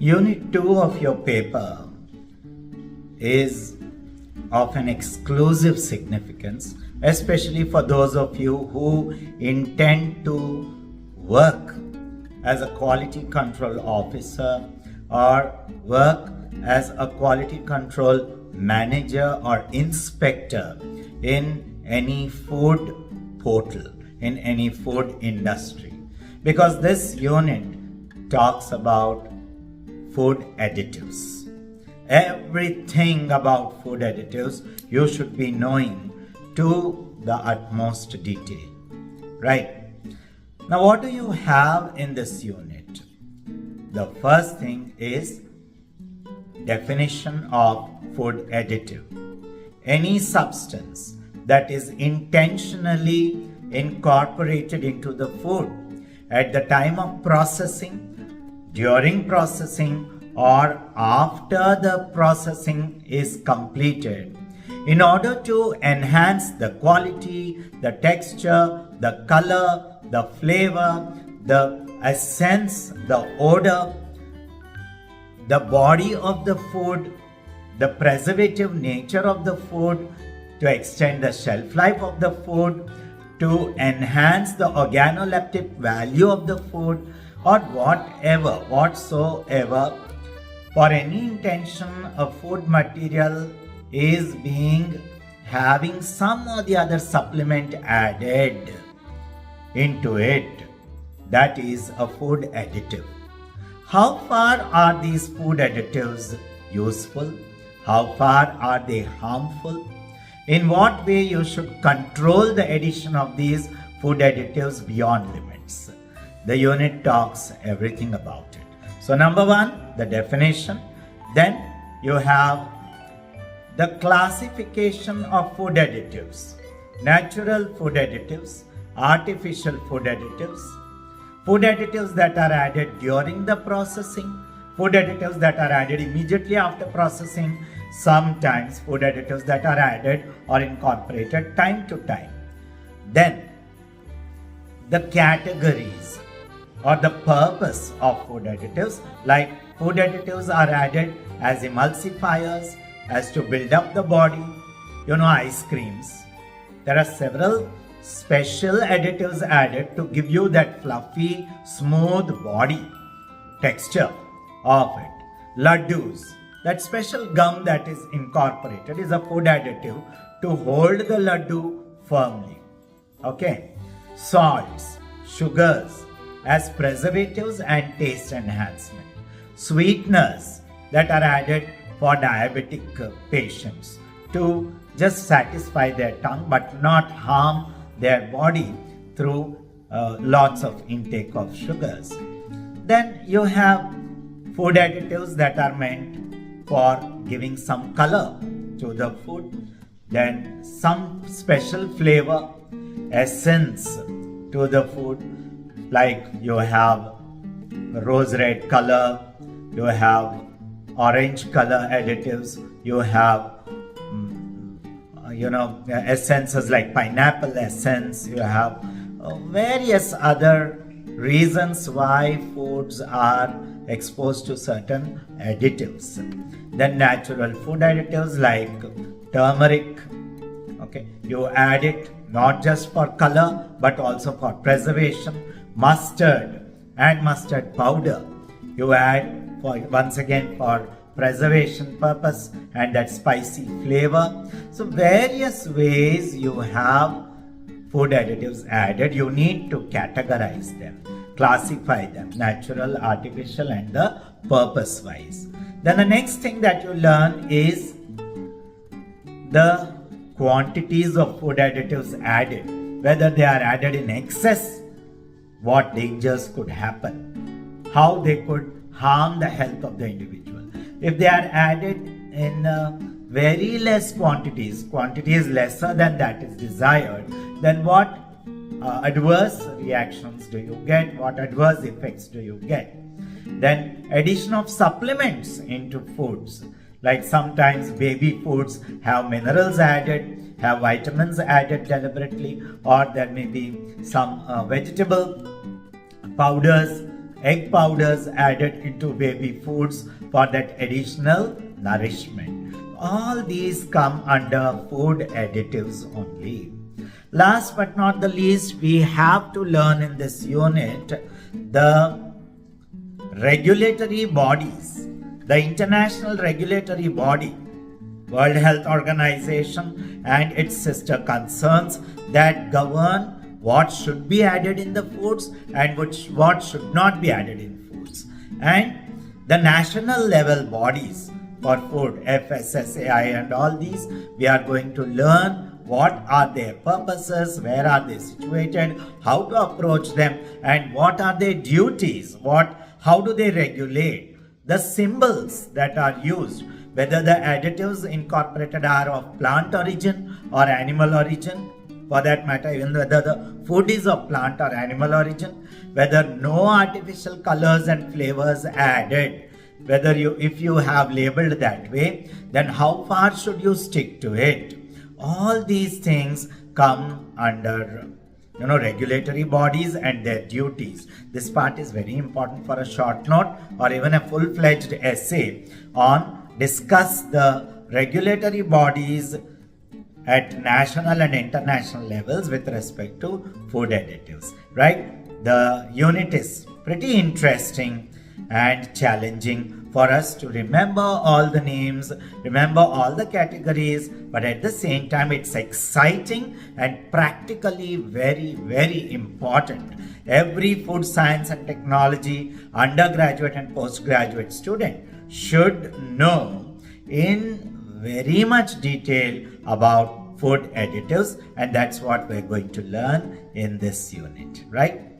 Unit 2 of your paper is of an exclusive significance, especially for those of you who intend to work as a quality control officer or work as a quality control manager or inspector in any food portal, in any food industry. Because this unit talks about food additives. Everything about food additives you should be knowing to the utmost detail. Right? Now, what do you have in this unit? The first thing is definition of food additive. Any substance that is intentionally incorporated into the food at the time of processing, during processing, or after the processing is completed in order to enhance the quality, the texture, the color, the flavor, the essence, the odor, the body of the food, the preservative nature of the food, to extend the shelf life of the food, to enhance the organoleptic value of the food, or whatsoever. For any intention, a food material is having some or the other supplement added into it. That is a food additive. How far are these food additives useful? How far are they harmful? In what way you should control the addition of these food additives beyond limits? The unit talks everything about it. So number one, the definition. Then you have the classification of food additives. Natural food additives, artificial food additives that are added during the processing, food additives that are added immediately after processing, sometimes food additives that are added or incorporated time to time. Then the categories or the purpose of food additives, like food additives are added as emulsifiers, as to build up the body. Ice creams. There are several special additives added to give you that fluffy, smooth body texture of it. Laddus, that special gum that is incorporated is a food additive to hold the laddu firmly. Okay. Salts, sugars as preservatives and taste enhancement. Sweeteners that are added for diabetic patients to just satisfy their tongue but not harm their body through lots of intake of sugars. Then you have food additives that are meant for giving some color to the food. Then some special flavor, essence to the food, like you have rose red color, you have orange color additives, you have essences like pineapple essence, you have various other reasons why foods are exposed to certain additives. Then natural food additives like turmeric, okay, you add it not just for color but also for preservation. Mustard and mustard powder you add for preservation purpose and that spicy flavor. So various ways you have food additives added. You need to categorize them, classify them, natural, artificial, and the purpose wise. Then the next thing that you learn is the quantities of food additives added, whether they are added in excess, what dangers could happen, how they could harm the health of the individual. If they are added in very less quantities lesser than that is desired, then what adverse reactions do you get? What adverse effects do you get? Then addition of supplements into foods, like sometimes baby foods have minerals added, have vitamins added deliberately, or there may be some vegetable powders egg powders added into baby foods for that additional nourishment. All these come under food additives only. Last but not the least, we have to learn in this unit the regulatory bodies, the international regulatory body, World Health Organization and its sister concerns that govern what should be added in the foods and what should not be added in foods. And the national level bodies for food, FSSAI and all these, we are going to learn what are their purposes, where are they situated, how to approach them, and what are their duties, how do they regulate, the symbols that are used, whether the additives incorporated are of plant origin or animal origin, for that matter, even whether the food is of plant or animal origin, whether no artificial colors and flavors added, whether if you have labeled that way, then how far should you stick to it? All these things come under regulatory bodies and their duties. This part is very important for a short note or even a full-fledged essay on discuss the regulatory bodies at national and international levels with respect to food additives, right? The unit is pretty interesting and challenging for us to remember all the names, remember all the categories, but at the same time it's exciting and practically very, very important. Every food science and technology undergraduate and postgraduate student should know in very much detail about food additives, and that's what we're going to learn in this unit, right?